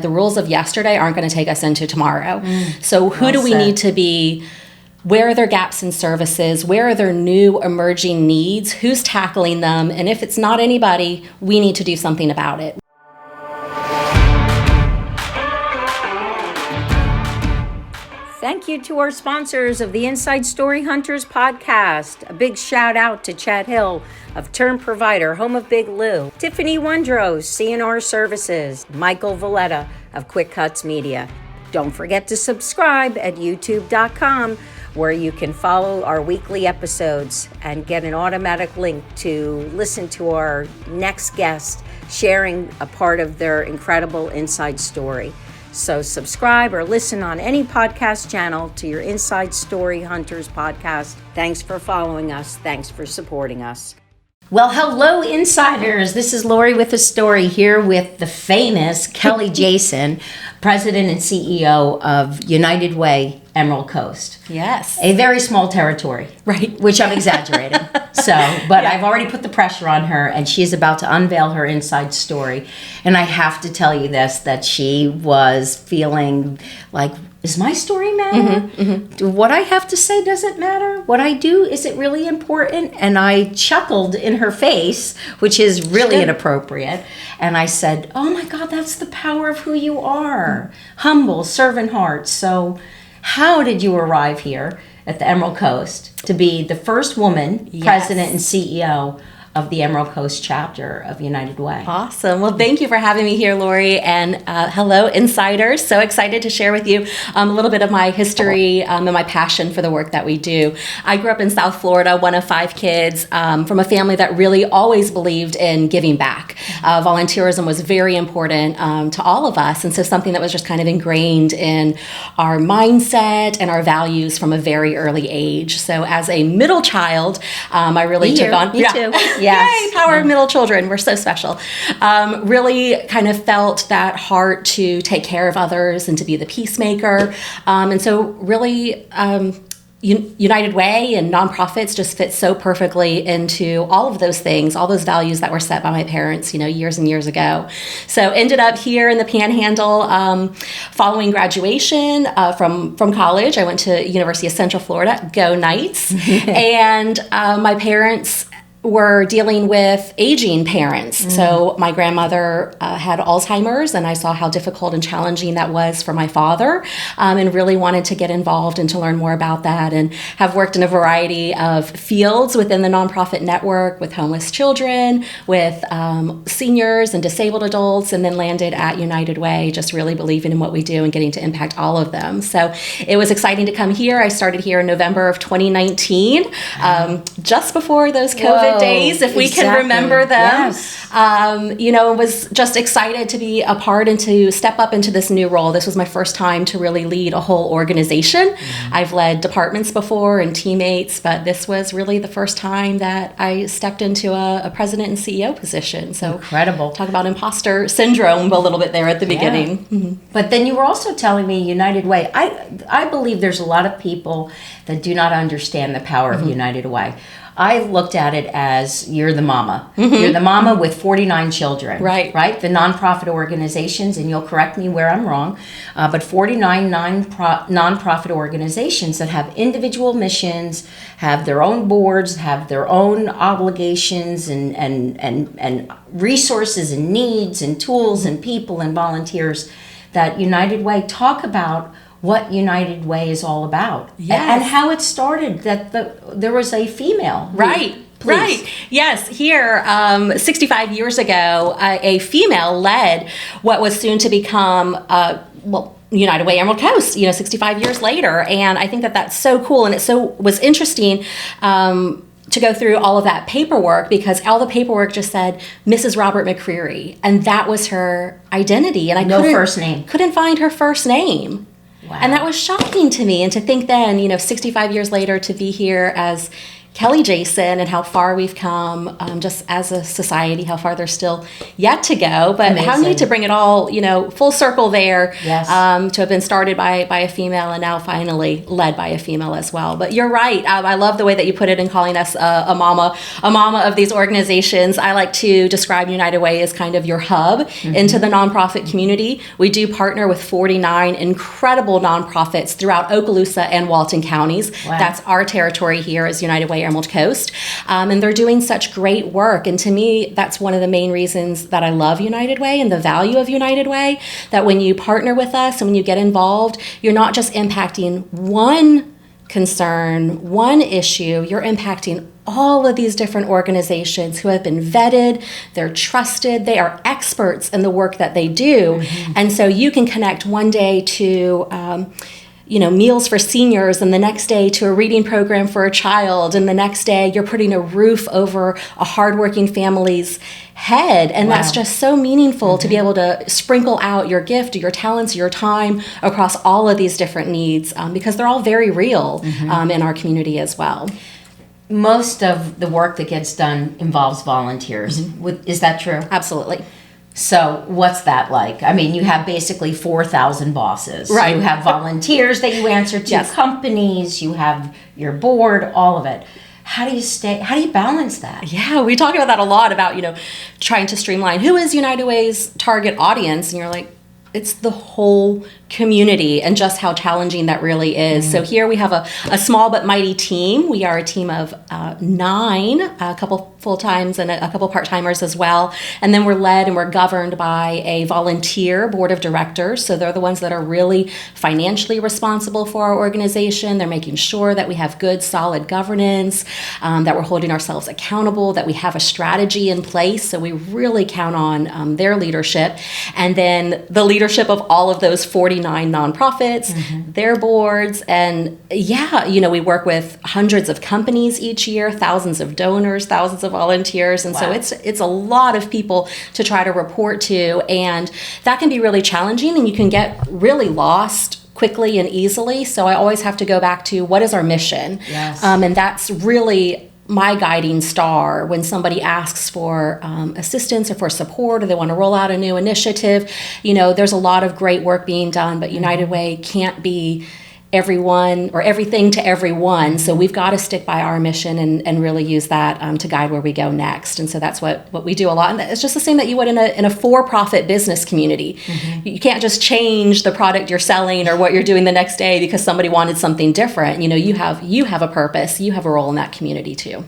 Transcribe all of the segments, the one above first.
The rules of yesterday aren't going to take us into tomorrow. So who do we said. need to be? Where are there gaps in services? Where are there new emerging needs? Who's tackling them? And if it's not anybody, we need to do something about it. Thank you to our sponsors of the Inside Story Hunters podcast. A big shout out to Chad Hill of Term Provider, home of Big Lou, Tiffany Wondros, CNR Services, Michael Valletta of Quick Cuts Media. Don't forget to subscribe at youtube.com, where you can follow our weekly episodes and get an automatic link to listen to our next guest sharing a part of their incredible inside story. So subscribe or listen on any podcast channel to your Inside Story Hunters podcast. Thanks for following us. Thanks for supporting us. Well, hello, insiders. This is Laurie with a story here with the famous Kelly Jasen, President and CEO of United Way, Emerald Coast. Yes. A very small territory. Right. Which I'm exaggerating. I've already put the pressure on her, and she's about to unveil her inside story. And I have to tell you this, that she was feeling like, does my story matter? Do what I have to say, does it matter? What I do, is it really important? And I chuckled in her face, which is really inappropriate. And I said, oh my God, that's the power of who you are. Humble, servant heart. So how did you arrive here at the Emerald Coast to be the first woman president and CEO of the Emerald Coast chapter of United Way? Awesome. Well, thank you for having me here, Laurie. And hello, insiders. So excited to share with you a little bit of my history and my passion for the work that we do. I grew up in South Florida, one of 5 kids, from a family that really always believed in giving back. Volunteerism was very important to all of us. And so something that was just kind of ingrained in our mindset and our values from a very early age. So as a middle child, I really took on... Me too. Yes. Yay, power of middle children. We're so special. Really kind of felt that heart to take care of others and to be the peacemaker. And so really United Way and nonprofits just fit so perfectly into all of those things, all those values that were set by my parents, years and years ago. So ended up here in the Panhandle following graduation from college. I went to University of Central Florida, go Knights. And my parents were dealing with aging parents. So my grandmother had Alzheimer's, and I saw how difficult and challenging that was for my father, and really wanted to get involved and to learn more about that, and have worked in a variety of fields within the nonprofit network with homeless children, with seniors and disabled adults, and then landed at United Way, just really believing in what we do and getting to impact all of them. So it was exciting to come here. I started here in November of 2019, just before those COVID days, if we can remember them. Yes. Was just excited to be a part and to step up into this new role. This was my first time to really lead a whole organization. I've led departments before and teammates, but this was really the first time that I stepped into a president and CEO position. So incredible. Talk about imposter syndrome a little bit there at the beginning. But then you were also telling me United Way. I believe there's a lot of people that do not understand the power of United Way. I looked at it as you're the mama. You're the mama with 49 children. Right. The nonprofit organizations, and you'll correct me where I'm wrong, but 49 nonprofit organizations that have individual missions, have their own boards, have their own obligations and resources and needs and tools and people and volunteers, that United Way talk about what United Way is all about. Yes. And how it started, that there was a female. Right. Yes. Here, 65 years ago, a female led what was soon to become, United Way Emerald Coast, 65 years later. And I think that that's so cool. And it was interesting to go through all of that paperwork, because all the paperwork just said Mrs. Robert McCreary. And that was her identity. And I first name. Couldn't find her first name. Wow. And that was shocking to me. And to think then, 65 years later, to be here as Kelly Jasen and how far we've come just as a society, how far there's still yet to go, but Amazing. how neat to bring it all, full circle there. Yes. To have been started by a female and now finally led by a female as well. But you're right. I love the way that you put it in calling us a mama of these organizations. I like to describe United Way as kind of your hub into the nonprofit community. We do partner with 49 incredible nonprofits throughout Okaloosa and Walton Counties. Wow. That's our territory here as United Way Emerald Coast. And they're doing such great work. And to me, that's one of the main reasons that I love United Way and the value of United Way, that when you partner with us and when you get involved, you're not just impacting one concern, one issue, you're impacting all of these different organizations who have been vetted, they're trusted, they are experts in the work that they do. And so you can connect one day to meals for seniors, and the next day to a reading program for a child, and the next day you're putting a roof over a hardworking family's head. And that's just so meaningful to be able to sprinkle out your gift, your talents, your time across all of these different needs, because they're all very real in our community as well. Most of the work that gets done involves volunteers. Is that true? Absolutely. So what's that like? I mean, you have basically 4,000 bosses. Right. You have volunteers that you answer to, Yes. companies, you have your board, all of it. How do you balance that? Yeah, we talk about that a lot, about, trying to streamline who is United Way's target audience. And you're like, it's the whole community, and just how challenging that really is. So here we have a small but mighty team. We are a team of 9, a couple full-times and a couple part-timers as well. And then we're led and we're governed by a volunteer board of directors. So they're the ones that are really financially responsible for our organization. They're making sure that we have good, solid governance, that we're holding ourselves accountable, that we have a strategy in place. So we really count on their leadership. And then the leadership of all of those 49 nonprofits, their boards, and we work with hundreds of companies each year, thousands of donors, thousands of volunteers, and so it's a lot of people to try to report to, and that can be really challenging, and you can get really lost quickly and easily. So I always have to go back to, what is our mission? Yes. And that's really my guiding star when somebody asks for assistance or for support, or they want to roll out a new initiative. There's a lot of great work being done, but United Way can't be everyone or everything to everyone. So we've got to stick by our mission and really use that to guide where we go next. And so that's what we do a lot. And it's just the same that you would in a for-profit business community. You can't just change the product you're selling or what you're doing the next day because somebody wanted something different. You have a purpose. You have a role in that community too.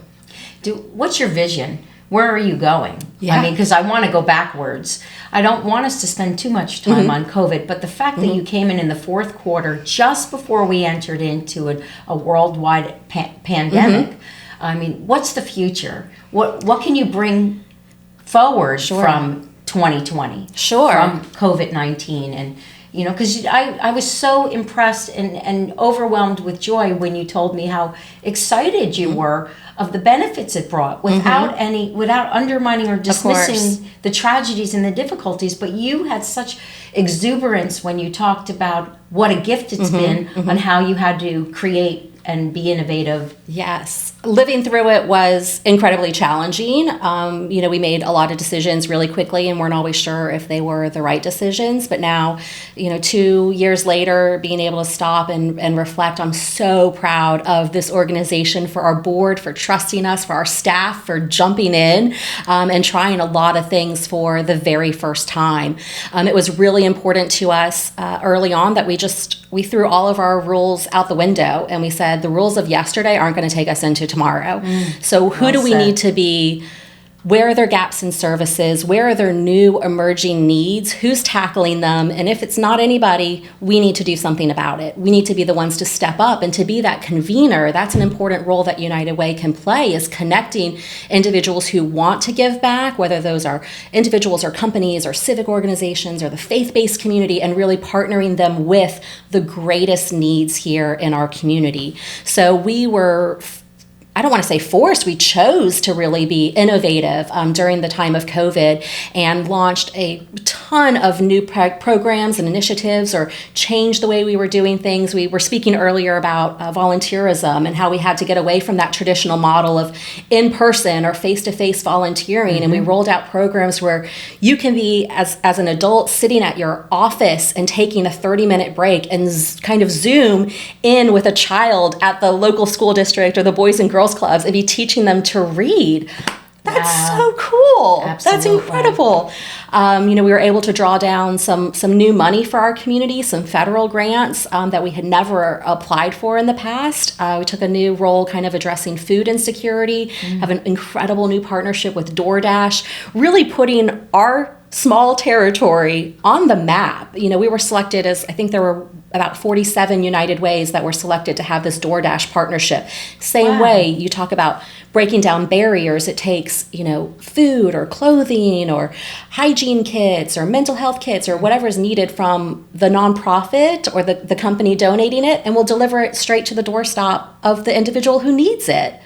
What's your vision? Where are you going? Yeah. I mean, because I want to go backwards. I don't want us to spend too much time on COVID, but the fact that you came in the fourth quarter, just before we entered into a worldwide pandemic, I mean, what's the future? What can you bring forward from 2020? Sure. From COVID-19? And, because I was so impressed and overwhelmed with joy when you told me how excited you were of the benefits it brought, without undermining or dismissing the tragedies and the difficulties. But you had such exuberance when you talked about what a gift it's been, on how you had to create and be innovative. Yes. Living through it was incredibly challenging. We made a lot of decisions really quickly and weren't always sure if they were the right decisions. But now, 2 years later, being able to stop and reflect, I'm so proud of this organization, for our board, for trusting us, for our staff, for jumping in and trying a lot of things for the very first time. It was really important to us early on that we threw all of our rules out the window, and we said the rules of yesterday aren't going to take us into tomorrow. So who do we need to be? Where are there gaps in services? Where are there new emerging needs? Who's tackling them? And if it's not anybody, we need to do something about it. We need to be the ones to step up and to be that convener. That's an important role that United Way can play, is connecting individuals who want to give back, whether those are individuals or companies or civic organizations or the faith-based community, and really partnering them with the greatest needs here in our community. So we were I don't want to say forced, we chose to really be innovative during the time of COVID and launched a ton of new programs and initiatives, or changed the way we were doing things. We were speaking earlier about volunteerism and how we had to get away from that traditional model of in-person or face-to-face volunteering. And we rolled out programs where you can be, as an adult, sitting at your office and taking a 30-minute break and kind of Zoom in with a child at the local school district or the Boys and Girls Clubs and be teaching them to read. That's so cool. Absolutely. That's incredible. We were able to draw down some new money for our community, some federal grants that we had never applied for in the past. We took a new role kind of addressing food insecurity, have an incredible new partnership with DoorDash, really putting our small territory on the map. We were selected as, I think there were about 47 United Ways that were selected to have this DoorDash partnership. Same way, you talk about breaking down barriers. It takes, food or clothing or hygiene kits or mental health kits or whatever is needed from the nonprofit or the company donating it, and we'll deliver it straight to the doorstep of the individual who needs it.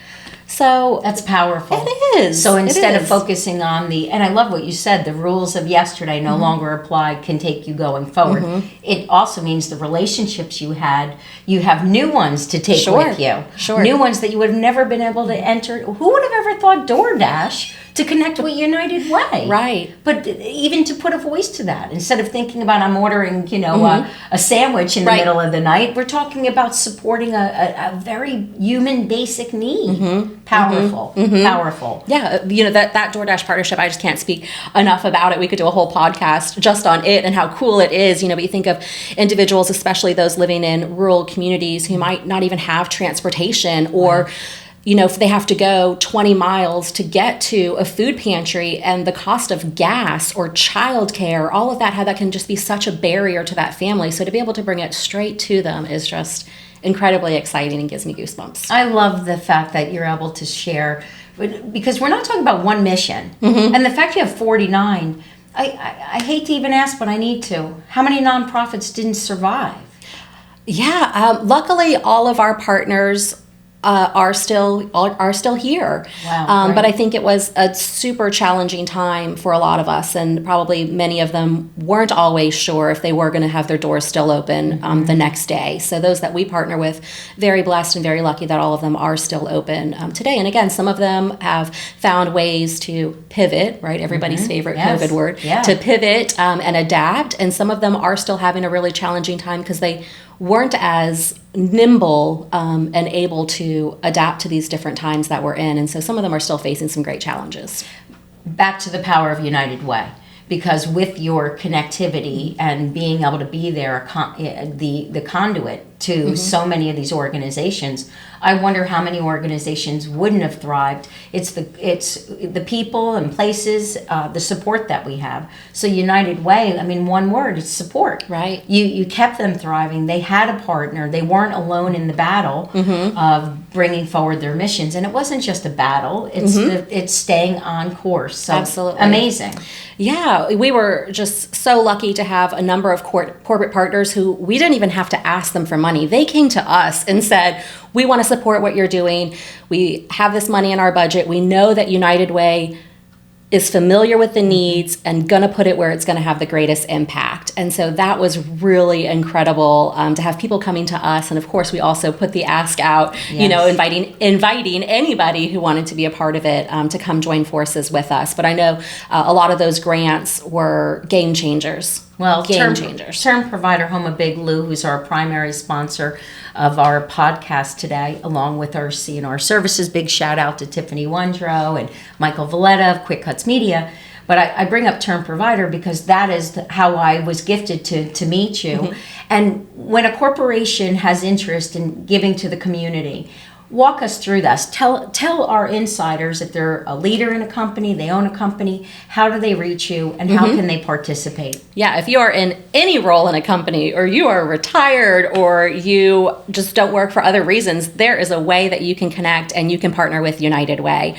So that's powerful. It is. So instead of focusing on and I love what you said, the rules of yesterday no longer apply, can take you going forward. It also means the relationships you had, you have new ones to take with you. New ones that you would have never been able to enter. Who would have ever thought DoorDash to connect with United Way? Right. But even to put a voice to that, instead of thinking about I'm ordering, a sandwich in the middle of the night, we're talking about supporting a very human basic need. Powerful. Powerful. Yeah, that DoorDash partnership, I just can't speak enough about it. We could do a whole podcast just on it and how cool it is. But you think of individuals, especially those living in rural communities who might not even have transportation, or if they have to go 20 miles to get to a food pantry, and the cost of gas or childcare, all of that can just be such a barrier to that family. So to be able to bring it straight to them is just incredibly exciting and gives me goosebumps. I love the fact that you're able to share, because we're not talking about one mission. And the fact you have 49, I hate to even ask, but I need to. How many nonprofits didn't survive? Yeah, luckily all of our partners are still here. Wow, But I think it was a super challenging time for a lot of us, and probably many of them weren't always sure if they were going to have their doors still open the next day. So those that we partner with, very blessed and very lucky that all of them are still open today. And again, some of them have found ways to pivot, right? Everybody's favorite COVID word, to pivot and adapt. And some of them are still having a really challenging time because they weren't as nimble and able to adapt to these different times that we're in. And so some of them are still facing some great challenges. Back to the power of United Way, because with your connectivity and being able to be there, the conduit to so many of these organizations, I wonder how many organizations wouldn't have thrived. It's the people and places, the support that we have. So United Way, one word, it's support. Right. You kept them thriving. They had a partner. They weren't alone in the battle of bringing forward their missions. And it wasn't just a battle. It's staying on course. So absolutely amazing. Yeah, we were just so lucky to have a number of corporate partners who we didn't even have to ask them for money. They came to us and said, we want to support what you're doing. We have this money in our budget. We know that United Way is familiar with the needs and going to put it where it's going to have the greatest impact. And so that was really incredible to have people coming to us. And of course, we also put the ask out, inviting anybody who wanted to be a part of it to come join forces with us. But I know a lot of those grants were game changers. Well, game changers. Term provider Homa Big Lou, who's our primary sponsor of our podcast today, along with our C&R Services. Big shout out to Tiffany Wondrow and Michael Valletta of Quick Cuts Media. But I bring up term provider because that is how I was gifted to meet you. And when a corporation has interest in giving to the community, walk us through this. Tell our insiders, if they're a leader in a company, they own a company, how do they reach you and how can they participate? Yeah, if you are in any role in a company, or you are retired, or you just don't work for other reasons, there is a way that you can connect and you can partner with United Way.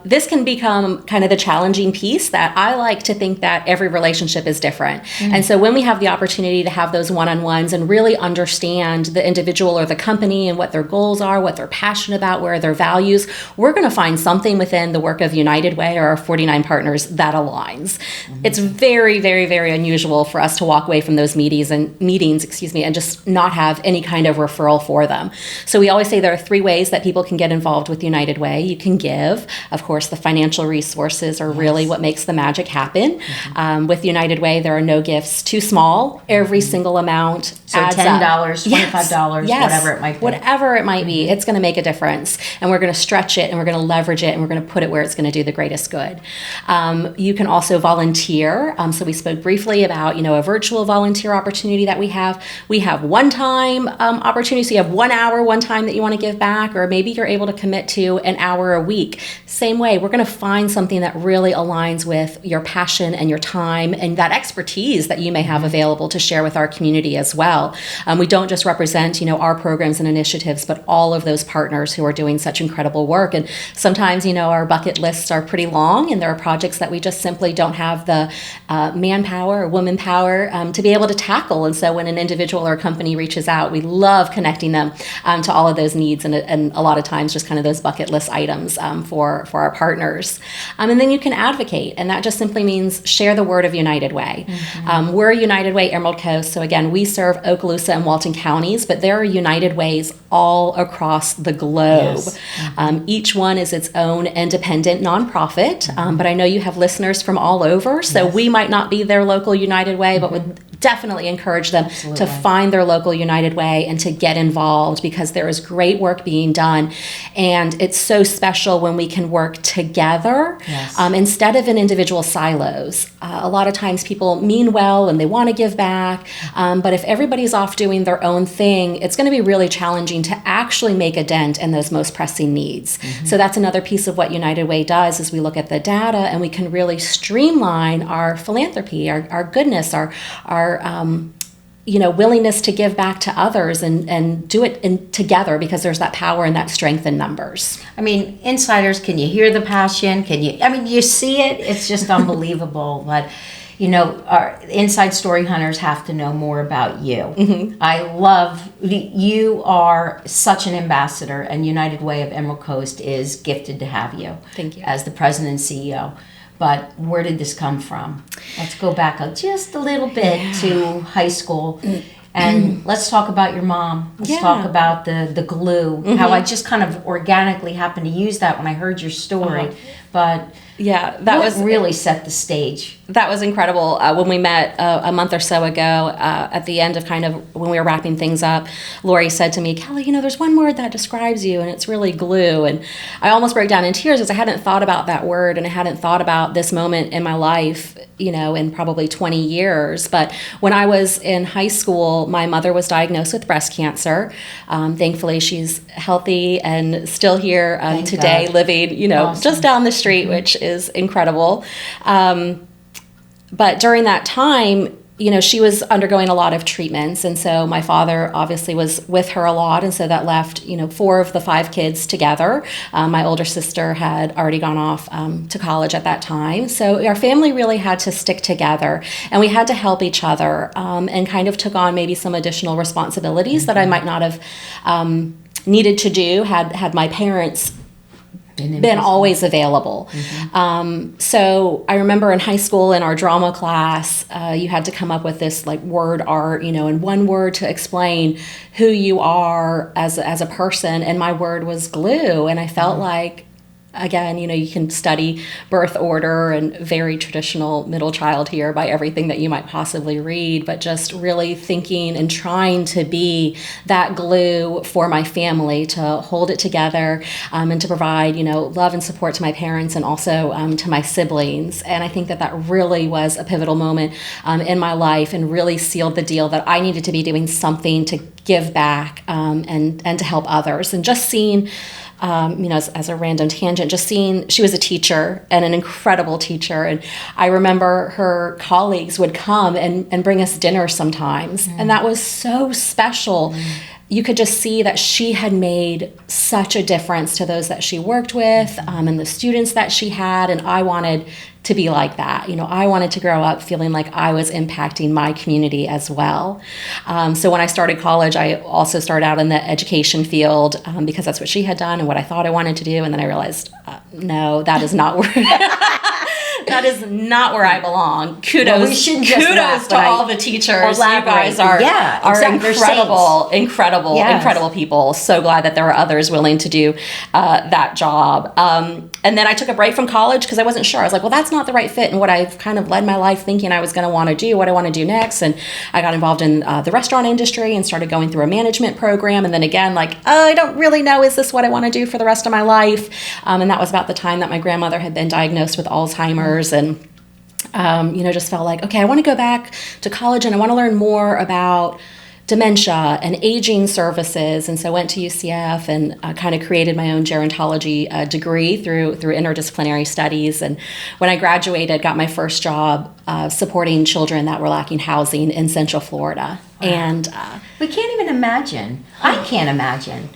This can become kind of the challenging piece that I like to think that every relationship is different. And so when we have the opportunity to have those one-on-ones and really understand the individual or the company and what their goals are, what their they're passionate about, where are their values, we're going to find something within the work of United Way or our 49 partners that aligns. It's very, very, very unusual for us to walk away from those meetings, and just not have any kind of referral for them. So we always say there are 3 ways that people can get involved with United Way. You can give. Of course, the financial resources are really what makes the magic happen. With United Way, there are no gifts too small. Every single amount So adds $10, up. $25, Yes. whatever it might be. Whatever it might be, it's going to make a difference. And we're going to stretch it, and we're going to leverage it, and we're going to put it where it's going to do the greatest good. You can also volunteer. So we spoke briefly about, a virtual volunteer opportunity that we have. We have one-time opportunities. So you have 1 hour, one time that you want to give back, or maybe you're able to commit to an hour a week. Same way, we're going to find something that really aligns with your passion and your time and that expertise that you may have available to share with our community as well. We don't just represent, our programs and initiatives, but all of those partners who are doing such incredible work. And sometimes, our bucket lists are pretty long, and there are projects that we just simply don't have the manpower or woman power to be able to tackle. And so when an individual or a company reaches out, we love connecting them to all of those needs, and a lot of times just kind of those bucket list items for our partners. And then you can advocate, and that just simply means share the word of United Way. We're United Way Emerald Coast, so again, we serve Okaloosa and Walton Counties, but there are United Ways all across the globe. Each one is its own independent nonprofit, but I know you have listeners from all over, so we might not be their local United Way, but would definitely encourage them to find their local United Way and to get involved, because there is great work being done, and it's so special when we can work together instead of in individual silos. A lot of times people mean well and they want to give back, but if everybody's off doing their own thing, it's going to be really challenging to actually make a dent in those most pressing needs. So that's another piece of what United Way does, is we look at the data and we can really streamline our philanthropy, our goodness, our willingness to give back to others and do it together, because there's that power and that strength in numbers. I mean, insiders, can you hear the passion? You see it? It's just unbelievable. But, our inside story hunters have to know more about you. I love, you are such an ambassador, and United Way of Emerald Coast is gifted to have you. Thank you. As the president and CEO. But where did this come from? Let's go back just a little bit to high school. And let's talk about your mom. Let's talk about the glue. How I just kind of organically happened to use that when I heard your story. But that was really set the stage. That was incredible. When we met a month or so ago, at the end of kind of when we were wrapping things up, Laurie said to me, "Kelly, there's one word that describes you, and it's really glue." And I almost broke down in tears, because I hadn't thought about that word, and I hadn't thought about this moment in my life, in probably 20 years. But when I was in high school, my mother was diagnosed with breast cancer. Thankfully, she's healthy and still here today, God. Living, awesome. Just down the street, which is incredible. But during that time, she was undergoing a lot of treatments. And so my father obviously was with her a lot. And so that left, 4 of the 5 kids together. My older sister had already gone off to college at that time. So our family really had to stick together, and we had to help each other, and kind of took on maybe some additional responsibilities that I might not have needed to do had my parents been always available. So I remember in high school in our drama class, you had to come up with this word art, in one word to explain who you are as a person. And my word was glue. And I felt like, again, you can study birth order and very traditional middle child here by everything that you might possibly read, but just really thinking and trying to be that glue for my family, to hold it together, and to provide, love and support to my parents and also to my siblings. And I think that really was a pivotal moment in my life, and really sealed the deal that I needed to be doing something to give back and to help others. And just seeing, as a random tangent, just seeing, she was a teacher and an incredible teacher. And I remember her colleagues would come and bring us dinner sometimes. And that was so special. you could just see that she had made such a difference to those that she worked with, and the students that she had, and I wanted to be like that. I wanted to grow up feeling like I was impacting my community as well. So when I started college, I also started out in the education field because that's what she had done and what I thought I wanted to do, and then I realized, no, that is not where that is not where I belong. Kudos to all the teachers. You guys are incredible people. So glad that there are others willing to do that job. And then I took a break from college because I wasn't sure. I was like, well, that's not the right fit, and what I've kind of led my life thinking I was going to want to do, what I want to do next. And I got involved in the restaurant industry and started going through a management program. And then again, like, I don't really know, is this what I want to do for the rest of my life? And that was about the time that my grandmother had been diagnosed with Alzheimer's, and just felt like, okay, I want to go back to college and I want to learn more about dementia and aging services. And so I went to UCF and kind of created my own gerontology degree through interdisciplinary studies. And when I graduated, got my first job supporting children that were lacking housing in Central Florida. Wow. And we can't even imagine. I can't imagine.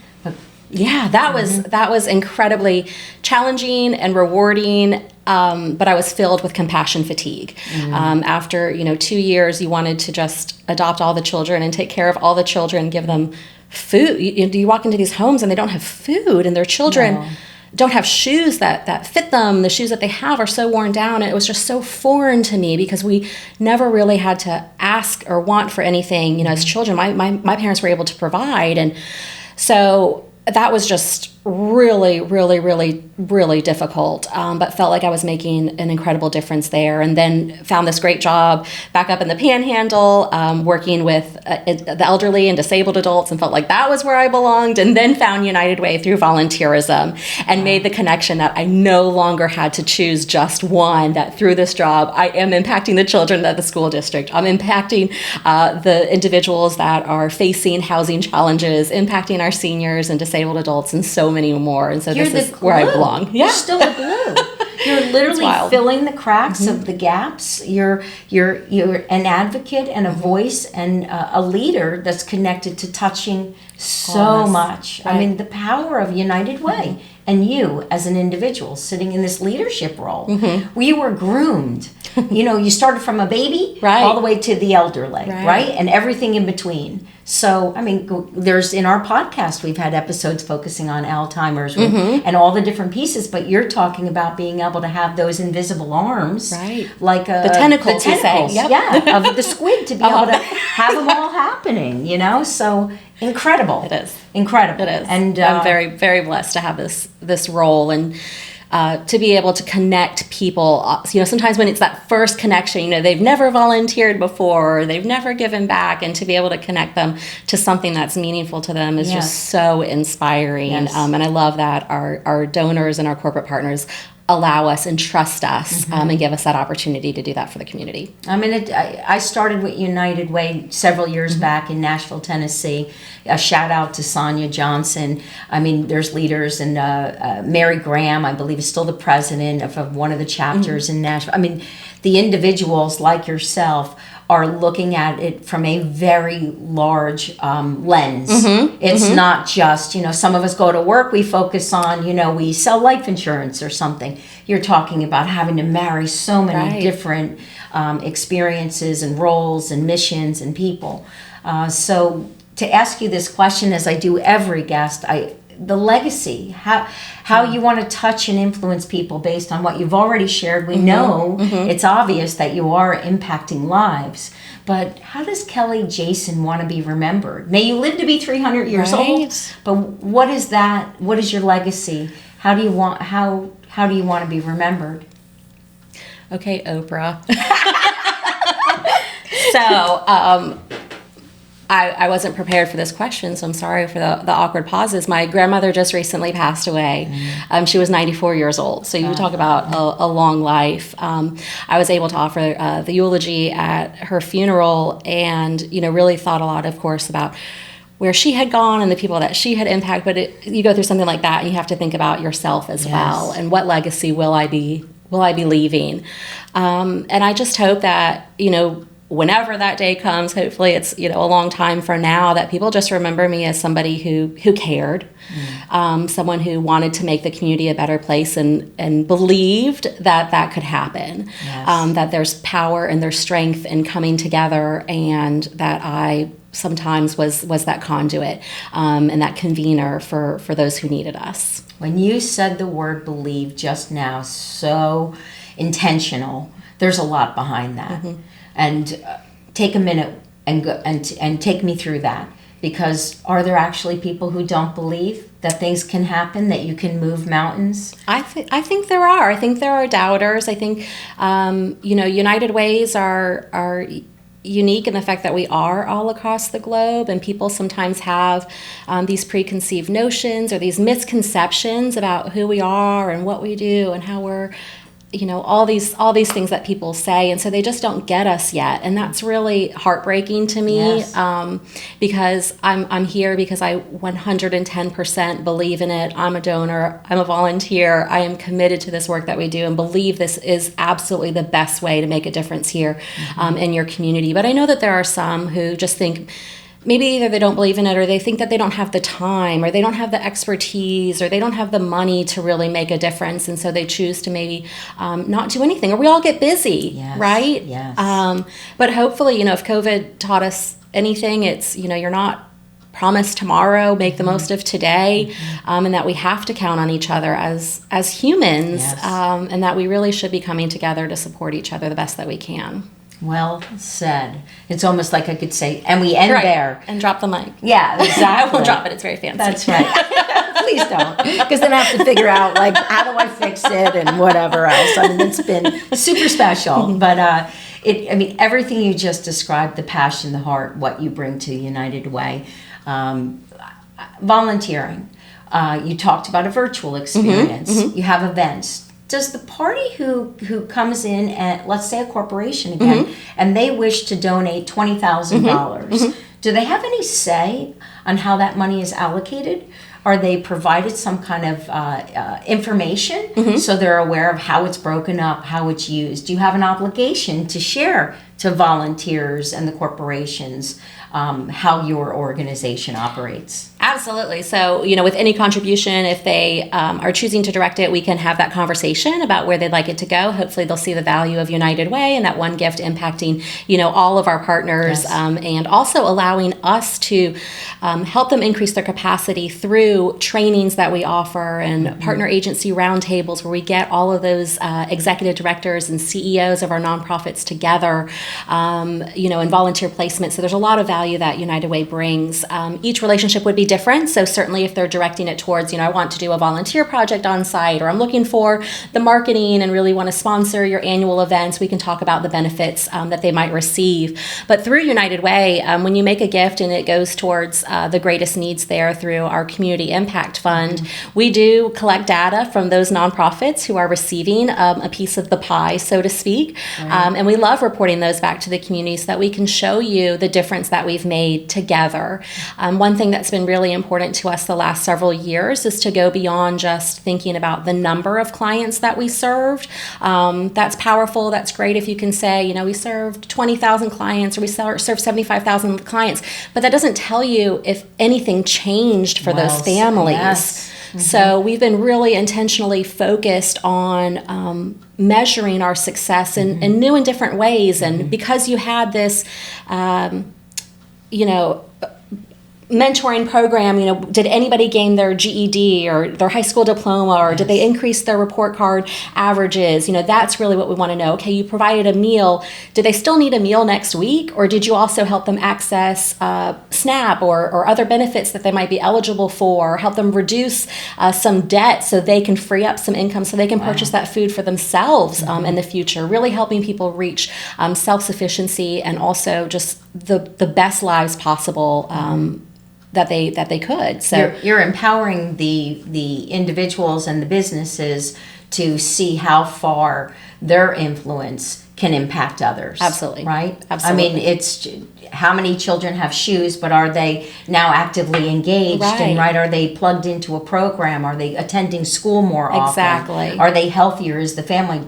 Yeah, that was incredibly challenging and rewarding, but I was filled with compassion fatigue. After 2 years, you wanted to just adopt all the children and take care of all the children, give them food. You walk into these homes and they don't have food, and their children don't have shoes that fit them. The shoes that they have are so worn down, and it was just so foreign to me because we never really had to ask or want for anything. As children, my parents were able to provide, and so that was just really, really, really, really difficult, but felt like I was making an incredible difference there. And then found this great job back up in the Panhandle, working with the elderly and disabled adults, and felt like that was where I belonged. And then found United Way through volunteerism, and made the connection that I no longer had to choose just one, that through this job, I am impacting the children at the school district. I'm impacting the individuals that are facing housing challenges, impacting our seniors and disabled adults, and so many more. And so this is where I belong. Yeah. You're still the glue. You're literally filling the cracks of the gaps. You're an advocate and a voice and a leader that's connected to touching so much. Right. I mean, the power of United Way and you as an individual sitting in this leadership role. We were groomed. You started from a baby all the way to the elderly, right? And everything in between. So, I mean, there's in our podcast, we've had episodes focusing on Alzheimer's and all the different pieces, but you're talking about being able to have those invisible arms, like the tentacles, you say. Of the squid, to be able to have them all happening, So incredible. It is. Incredible. It is. And I'm very, very blessed to have this role, and to be able to connect people. Sometimes when it's that first connection, they've never volunteered before, or they've never given back, and to be able to connect them to something that's meaningful to them is just so inspiring. And I love that our donors and our corporate partners allow us and trust us and give us that opportunity to do that for the community. I mean, I started with United Way several years back in Nashville, Tennessee. A shout out to Sonia Johnson. I mean, there's leaders, and Mary Graham, I believe, is still the president of one of the chapters in Nashville. I mean, the individuals like yourself are looking at it from a very large lens. It's not just, some of us go to work, we focus on, we sell life insurance or something. You're talking about having to marry so many different experiences and roles and missions and people. So to ask you this question, as I do every guest, the legacy, how you want to touch and influence people based on what you've already shared. We know it's obvious that you are impacting lives, but how does Kelly Jasen want to be remembered? May you live to be 300 years old, but what is that? What is your legacy? How do you want to be remembered? Okay, Oprah. So, I wasn't prepared for this question, so I'm sorry for the awkward pauses. My grandmother just recently passed away. She was 94 years old, so you talk about a long life. I was able to offer the eulogy at her funeral, and really thought a lot, of course, about where she had gone and the people that she had impacted. But you go through something like that, and you have to think about yourself as well, and what legacy will I be leaving? And I just hope that whenever that day comes, hopefully it's, a long time from now, that people just remember me as somebody who cared, someone who wanted to make the community a better place and believed that could happen, that there's power and there's strength in coming together, and that I sometimes was that conduit and that convener for those who needed us. When you said the word believe just now, so intentional, there's a lot behind that. And take a minute and go and take me through that, because are there actually people who don't believe that things can happen, that you can move mountains? I think there are. I think there are doubters. I think United Ways are unique in the fact that we are all across the globe, and people sometimes have these preconceived notions or these misconceptions about who we are and what we do and how we're, all these things that people say, and so they just don't get us yet, and that's really heartbreaking to me. Because I'm here because I 110% believe in it. I'm a donor. I'm a volunteer. I am committed to this work that we do and believe this is absolutely the best way to make a difference here in your community. But I know that there are some who just think, maybe either they don't believe in it, or they think that they don't have the time, or they don't have the expertise, or they don't have the money to really make a difference, and so they choose to maybe not do anything. Or we all get busy, right? Yes. But hopefully, if COVID taught us anything, it's, you're not promised tomorrow, make the most of today, and that we have to count on each other as humans, and that we really should be coming together to support each other the best that we can. Well said. It's almost like I could say, and we end there. And drop the mic. Yeah, exactly. I won't drop it. It's very fancy. That's right. Please don't. Because then I have to figure out, how do I fix it and whatever else. I mean, it's been super special. But, everything you just described, the passion, the heart, what you bring to United Way, volunteering. You talked about a virtual experience. You have events. Does the party who comes in at, let's say, a corporation again, and they wish to donate $20,000, do they have any say on how that money is allocated? Are they provided some kind of information so they're aware of how it's broken up, how it's used? Do you have an obligation to share to volunteers and the corporations how your organization operates? Absolutely. So, with any contribution, if they are choosing to direct it, we can have that conversation about where they'd like it to go. Hopefully they'll see the value of United Way and that one gift impacting, all of our partners, and also allowing us to help them increase their capacity through trainings that we offer and partner agency roundtables where we get all of those executive directors and CEOs of our nonprofits together, and volunteer placement. So there's a lot of value that United Way brings. Each relationship would be different. So certainly if they're directing it towards, I want to do a volunteer project on site, or I'm looking for the marketing and really want to sponsor your annual events, we can talk about the benefits that they might receive. But through United Way, when you make a gift and it goes towards the greatest needs there through our Community Impact Fund, we do collect data from those nonprofits who are receiving a piece of the pie, so to speak. And we love reporting those back to the community so that we can show you the difference that we've made together. One thing that's been really important to us the last several years is to go beyond just thinking about the number of clients that we served. That's powerful. That's great if you can say, we served 20,000 clients or we served 75,000 clients, but that doesn't tell you if anything changed for those families. So we've been really intentionally focused on measuring our success in new and different ways. And because you had this, mentoring program, did anybody gain their GED or their high school diploma, or did they increase their report card averages? That's really what we want to know. Okay, you provided a meal. Did they still need a meal next week, or did you also help them access SNAP or other benefits that they might be eligible for, help them reduce some debt so they can free up some income so they can purchase that food for themselves in the future, really helping people reach self-sufficiency and also just the best lives possible that they could. So you're empowering the individuals and the businesses to see how far their influence can impact others. Absolutely. Right? Absolutely. I mean, it's how many children have shoes, but are they now actively engaged? And are they plugged into a program? Are they attending school more often? Exactly. Are they healthier as the family?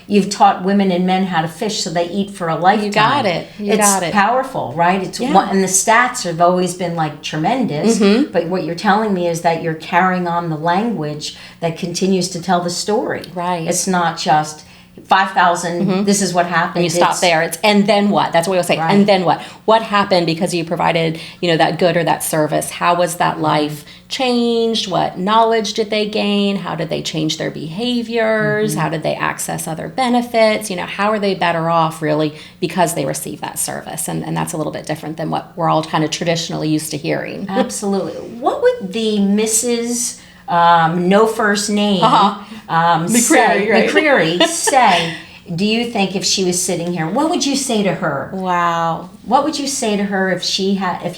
You've taught women and men how to fish so they eat for a lifetime. You got it. It's powerful, right? It's and the stats have always been like tremendous. But what you're telling me is that you're carrying on the language that continues to tell the story. Right. It's not just 5,000, this is what happened. And you stop there. It's, and then what? That's what we'll say. Right. And then what? What happened because you provided, that good or that service? How was that life changed? What knowledge did they gain? How did they change their behaviors? How did they access other benefits? How are they better off really because they received that service? And that's a little bit different than what we're all kind of traditionally used to hearing. Absolutely. What would the Mrs. No first name McCreary say, do you think, if she was sitting here? What would you say to her? Wow. What would you say to her if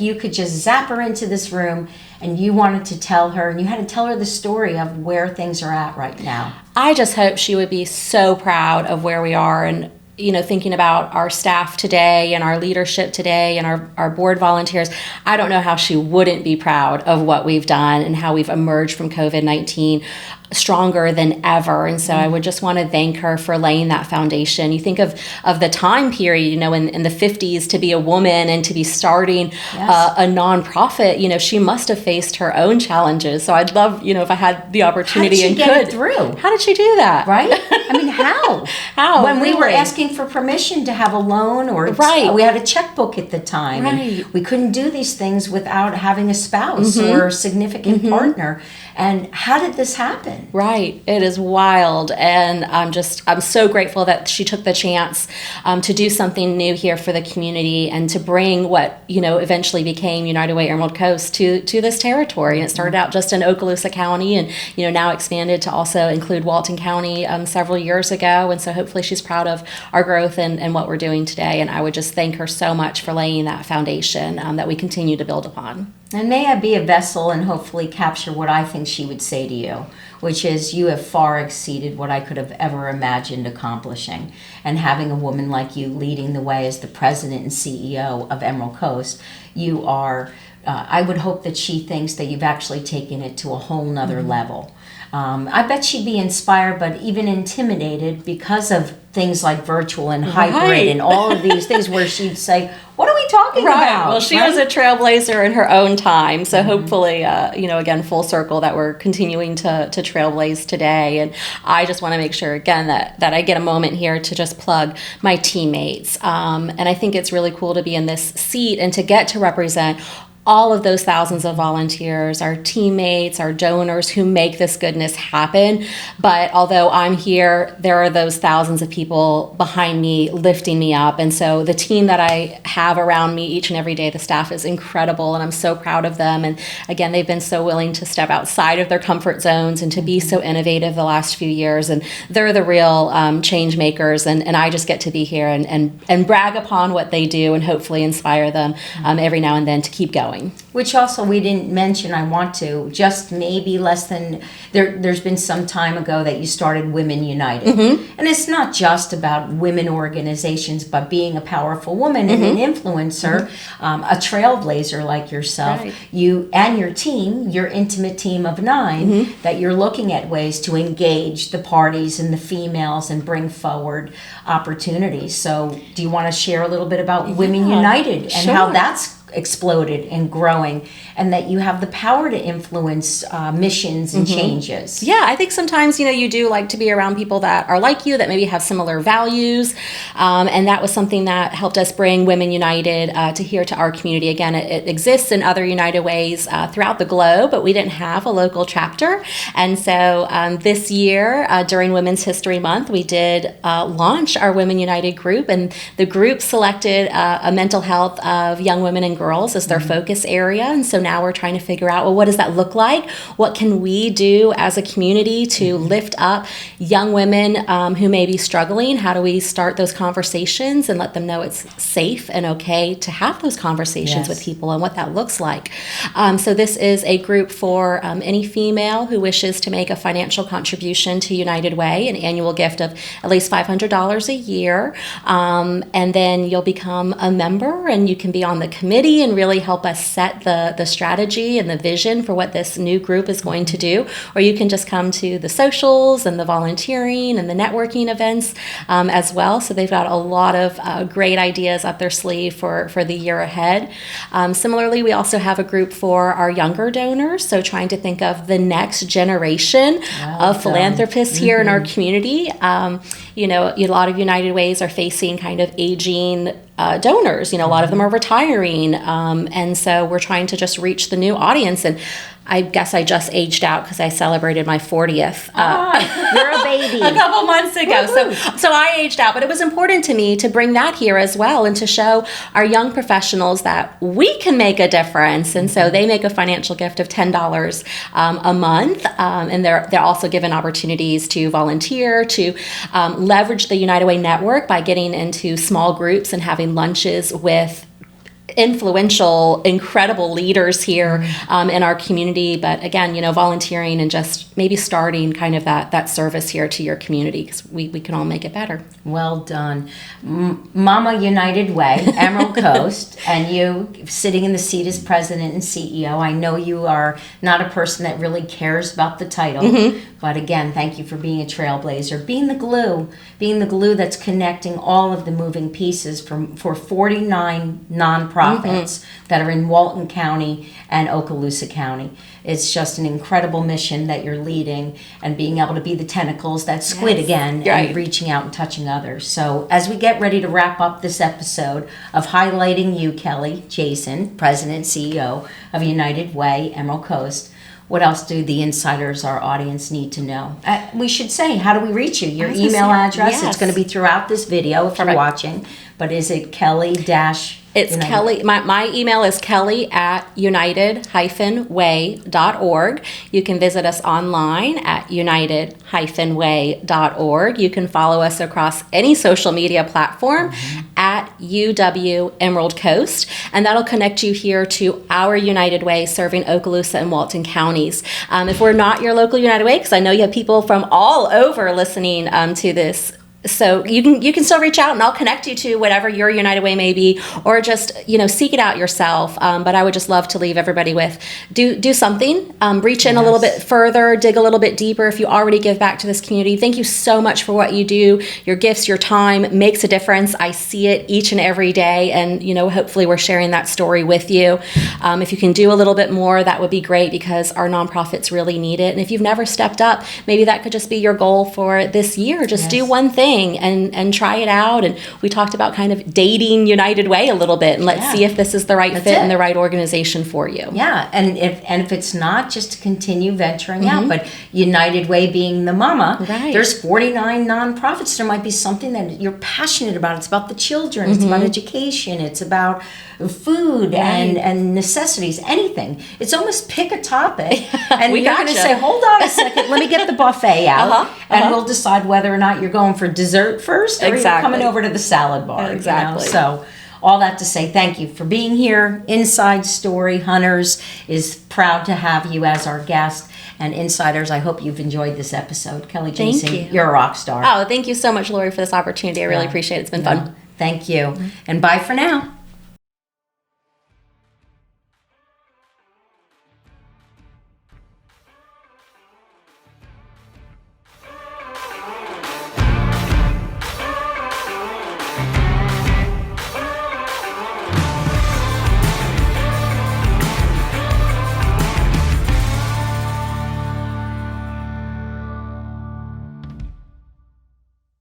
you could just zap her into this room and you wanted to tell her, and you had to tell her the story of where things are at right now? I just hope she would be so proud of where we are, and thinking about our staff today and our leadership today and our board volunteers. I don't know how she wouldn't be proud of what we've done and how we've emerged from COVID-19 stronger than ever. And so I would just want to thank her for laying that foundation. You think of the time period, in the 50s, to be a woman and to be starting a nonprofit, she must have faced her own challenges. So I'd love, if I had the opportunity and could. It through? How did she do that? Right? I mean, how? How? When we were asking for permission to have a loan, or we had a checkbook at the time. Right. And we couldn't do these things without having a spouse or a significant partner. And how did this happen? Right. It is wild. And I'm so grateful that she took the chance to do something new here for the community and to bring what, eventually became United Way Emerald Coast to this territory. And it started out just in Okaloosa County and, now expanded to also include Walton County several years ago. And so hopefully she's proud of our growth and what we're doing today. And I would just thank her so much for laying that foundation that we continue to build upon. And may I be a vessel and hopefully capture what I think she would say to you, which is, you have far exceeded what I could have ever imagined accomplishing. And having a woman like you leading the way as the president and CEO of Emerald Coast, you are, I would hope that she thinks that you've actually taken it to a whole nother level. I bet she'd be inspired, but even intimidated because of things like virtual and hybrid and all of these things, where she'd say, what are we talking about? Well, she was a trailblazer in her own time. So hopefully, again, full circle, that we're continuing to trailblaze today. And I just want to make sure, again, that I get a moment here to just plug my teammates. And I think it's really cool to be in this seat and to get to represent all of those thousands of volunteers, our teammates, our donors who make this goodness happen. But although I'm here, there are those thousands of people behind me lifting me up. And so the team that I have around me each and every day, the staff, is incredible, and I'm so proud of them. And again, they've been so willing to step outside of their comfort zones and to be so innovative the last few years. And they're the real change makers. And I just get to be here and brag upon what they do and hopefully inspire them every now and then to keep going. Which also we didn't mention, I want to, just maybe less than, there's been some time ago that you started Women United. And it's not just about women organizations, but being a powerful woman and an influencer, a trailblazer like yourself, you and your team, your intimate team of 9, that you're looking at ways to engage the parties and the females and bring forward opportunities. So do you want to share a little bit about Women United and how that's exploded and growing, and that you have the power to influence missions and changes? Yeah, I think sometimes, you do like to be around people that are like you, that maybe have similar values. And that was something that helped us bring Women United to here to our community. Again, it exists in other United Ways throughout the globe, but we didn't have a local chapter. And so this year, during Women's History Month, we did launch our Women United group, and the group selected a mental health of young women and girls as their focus area. And so now we're trying to figure out, well, what does that look like? What can we do as a community to lift up young women who may be struggling? How do we start those conversations and let them know it's safe and okay to have those conversations with people and what that looks like? So this is a group for any female who wishes to make a financial contribution to United Way, an annual gift of at least $500 a year. And then you'll become a member and you can be on the committee and really help us set the strategy and the vision for what this new group is going to do. Or you can just come to the socials and the volunteering and the networking events as well. So they've got a lot of great ideas up their sleeve for the year ahead. Similarly, we also have a group for our younger donors. So trying to think of the next generation of philanthropists here in our community. You know, a lot of United Ways are facing kind of aging donors. You know, a lot of them are retiring. And so we're trying to just reach the new audience. And I guess I just aged out because I celebrated my 40th. You're a baby. A couple months ago. So I aged out, but it was important to me to bring that here as well and to show our young professionals that we can make a difference. And so they make a financial gift of $10 a month. And they're also given opportunities to volunteer, to leverage the United Way network by getting into small groups and having lunches with influential, incredible leaders here in our community. But again, you know, volunteering and just maybe starting kind of that service here to your community, because we can all make it better. Well done. Momma United Way, Emerald Coast, and you sitting in the seat as president and CEO. I know you are not a person that really cares about the title, but again, thank you for being a trailblazer, being the glue that's connecting all of the moving pieces for 49 nonprofits that are in Walton County and Okaloosa County. It's just an incredible mission that you're leading and being able to be the tentacles, that squid again, and reaching out and touching others. So as we get ready to wrap up this episode of highlighting you, Kelly Jasen, President and CEO of United Way, Emerald Coast, what else do the insiders, our audience, need to know? We should say, how do we reach you? Your email address, it's going to be throughout this video if you're watching, but is it Kelly dash? It's United. Kelly. My email is kelly@united-way.org. You can visit us online at united-way.org. You can follow us across any social media platform at UW Emerald Coast, and that'll connect you here to our United Way serving Okaloosa and Walton counties. If we're not your local United Way, because I know you have people from all over listening to this, so you can still reach out and I'll connect you to whatever your United Way may be, or just, you know, seek it out yourself. But I would just love to leave everybody with do something, reach in a little bit further, dig a little bit deeper. If you already give back to this community, thank you so much for what you do. Your gifts, your time makes a difference. I see it each and every day, and you know, hopefully we're sharing that story with you. If you can do a little bit more, that would be great, because our nonprofits really need it. And if you've never stepped up, maybe that could just be your goal for this year. Just do one thing and try it out. And we talked about kind of dating United Way a little bit, and let's see if this is the right fit and the right organization for you. Yeah, and if it's not, just to continue venturing out. But United Way being the mama, there's 49 nonprofits. There might be something that you're passionate about. It's about the children. It's about education. It's about food and necessities, anything. It's almost pick a topic, and you're going to say, hold on a second, let me get the buffet out, and we'll decide whether or not you're going for dessert first, or you're coming over to the salad bar. Exactly. You know? So all that to say, thank you for being here. Inside Story Hunters is proud to have you as our guest. And insiders, I hope you've enjoyed this episode. Kelly Jasen, you're a rock star. Oh, thank you so much, Laurie, for this opportunity. I really appreciate it. It's been fun. Thank you. And bye for now.